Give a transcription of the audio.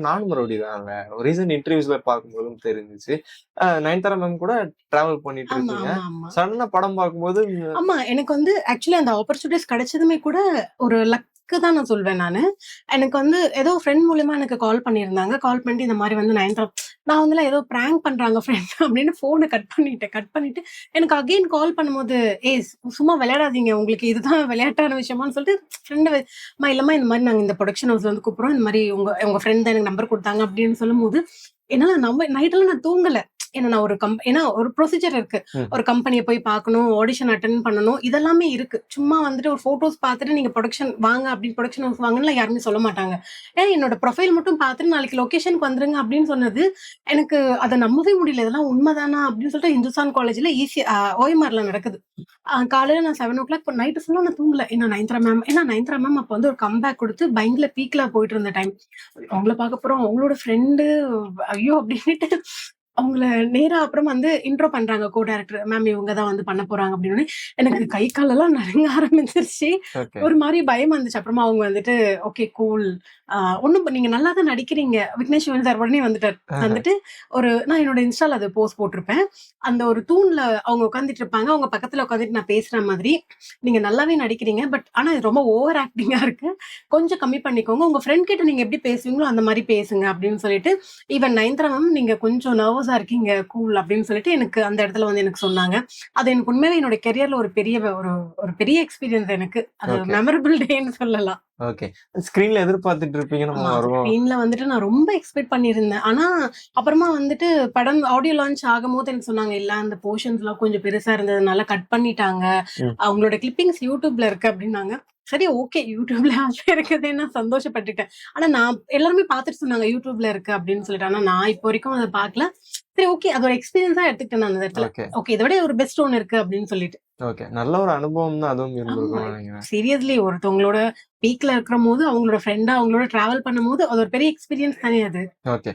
நானும் மறுபடியும் ரீசென்ட் இன்டர்வியூஸ்ல பார்க்கும்போதும் தெரிஞ்சுச்சு. நயன்தாரா மேம் கூட டிராவல் பண்ணிட்டு ஆமா, இருக்கீங்க. ஆமா, ஆமா. சடனா படம் பார்க்கும்போது ஆமா. எனக்கு வந்து ஆக்சுவலி அந்த ஆப்பர்ச்சுனிட்டீஸ் கிடைச்சதுமே கூட ஒரு லக்கு தான் நான் சொல்வேன் நானு. எனக்கு வந்து ஏதோ ஃப்ரெண்ட் மூலியமா எனக்கு கால் பண்ணியிருந்தாங்க. கால் பண்ணிட்டு இந்த மாரி வந்து நயன்தாரா நான் வந்துலாம் ஏதோ பிராங்க் பண்றாங்க ஃப்ரெண்ட் அப்படின்னு ஃபோன கட் பண்ணிட்டேன். கட் பண்ணிட்டு எனக்கு அகைன் கால் பண்ணும்போது, "ஏய் சும்மா விளையாடாதீங்க. உங்களுக்கு இதுதான் விளையாட்டான விஷயமான்னு" சொல்லிட்டு ஃப்ரெண்ட் இல்லம்மா இந்த மாரி நாங்க இந்த புரொடக்ஷன் ஹவுஸ்ல வந்து கூப்பிடுறோம். இந்த மாரி உங்க உங்க ஃப்ரெண்ட் தான் எனக்கு நம்பர் குடுத்தாங்க அப்படின்னு சொல்லும்போது, என்னால நைட்டெல்லாம் நான் தூங்கல. ஏன்னா நான் ஏன்னா ஒரு ப்ரொசீஜர் இருக்கு. ஒரு கம்பெனிய போய் பார்க்கணும், ஆடிஷன் அட்டெண்ட் பண்ணணும். இதெல்லாமே இருக்கு. சும்மா வந்துட்டு ஒரு ஃபோட்டோஸ் பார்த்துட்டு நீங்க புரொடக்ஷன் வாங்க அப்படின்னு புரொடக்ஷன் ஹவுஸ் வாங்கன்னுலாம் யாருமே சொல்ல மாட்டாங்க. என்னோட ப்ரொஃபைல் மட்டும் பார்த்துட்டு நாளைக்கு லொகேஷனுக்கு வந்துருங்க அப்படின்னு சொன்னது, எனக்கு அத நம்பவே முடியல. இதெல்லாம் உண்மதானா அப்படின்னு சொல்லிட்டு இந்துஸ்தான் காலேஜ்ல OMRல நடக்குது. காலையில நான் 7:00 நைட் ஃபுல்லா நான் தூங்கல. நயன்தாரா மேம் அப்ப வந்து ஒரு கம்பேக் குடுத்து பயங்கர பீக்ல போயிட்டு இருந்த டைம். அவங்கள பார்க்க போறோம். அவங்களோட ஃப்ரெண்டு ஐயோ! அப்படின்னுட்டு அவங்கள நேரா அப்புறம் வந்து இன்ட்ரோ பண்றாங்க டைரக்டர். மேம் இவங்க தான் வந்து பண்ண போறாங்க அப்படின்னு. எனக்கு கை காலெல்லாம் நடுங்க ஆரம்பிச்சிருச்சு. ஓகே. ஒரு மாரி பயமா இருந்துச்சு. அப்புறமா அவங்க வந்துட்டு ஓகே கூல். ஒண்ணும் நீங்க நல்லா தான் நடிக்கிறீங்க. விக்னேஷ் சிவன் சார் உடனே வந்துட்டாரு. வந்துட்டு நான் என்னோட இன்ஸ்டால அது போஸ்ட் போட்டிருப்பேன். அந்த ஒரு தூண்ல அவங்க உட்கார்ந்துட்டு இருப்பாங்க. அவங்க பக்கத்துல உட்கார்ந்துட்டு நான் பேசுற மாதிரி, நீங்க நல்லாவே நடிக்கிறீங்க. ஆனா இது ரொம்ப ஓவர் ஆக்டிங்கா இருக்கு. கொஞ்சம் கம்மி பண்ணிக்கோங்க. உங்க ஃப்ரெண்ட் கிட்ட நீங்க எப்படி பேசுவீங்களோ அந்த மாரி பேசுங்க அப்படின்னு சொல்லிட்டு, ஈவன் நயன்தாரா மேம் நீங்க கொஞ்சம் நர்வஸா இருக்கீங்க. கூல் அப்படின்னு சொல்லிட்டு எனக்கு அந்த இடத்துல வந்து எனக்கு சொன்னாங்க. அது எனக்கு உண்மையாவே என்னோட கரியர்ல ஒரு பெரிய எக்ஸ்பீரியன்ஸ் எனக்கு. அது ஓகே. மெமரபிள் டேன்னு சொல்லலாம். ஓகே. ஸ்கிரீன்ல எதிர்பார்த்துட்டு இருப்பீங்க நம்ம ஆமா. வருவோம். ஸ்க்ரீன்ல வந்துட்டு நான் ரொம்ப எக்ஸ்பெக்ட் பண்ணியிருந்தேன். ஆனா, அப்புறமா வந்துட்டு படம் ஆடியோ லான்ச் ஆகும்போது எனக்கு சொன்னாங்க, "இல்ல அந்த போர்ஷன்ஸ்லாம் கொஞ்சம் பெருசா இருந்ததுனால கட் பண்ணிட்டாங்க. ம். அவங்களோட கிளிப்பிங்ஸ் YouTubeல இருக்கு" அப்படின்னாங்க. சரி ஓகே. YouTubeல இருக்குதே நான் சந்தோஷப்பட்டுட்டேன். ஆனா எல்லாருமே பார்த்துட்டு சொன்னாங்க YouTubeல இருக்கு அப்படின்னு சொல்லிட்டு. ஆனா நான் இப்போ வரைக்கும் அத பார்க்கல. சரி ஓகே. அது ஒரு எக்ஸ்பீரியன்ஸா எடுத்துக்கிட்டேன் நான் அந்த இடத்துல. ஓகே. ஓகே இத விட ஒரு பெஸ்ட் ஒண்ணு இருக்கு அப்படின்னு சொல்லிட்டு. ஓகே. நல்ல ஒரு அனுபவம் தான் அதுவும் ஆமா. இருந்திருக்கும்னு நினைக்கிறேன். சீரியஸ்லி ஒருத்தவங்களோட பீக்ல இருக்கும்போது, அவங்களோட ஃப்ரெண்டா அவங்களோட டிராவல் பண்ணும்போது, அது ஒரு பெரிய எக்ஸ்பீரியன்ஸ் தானே அது. ஓகே.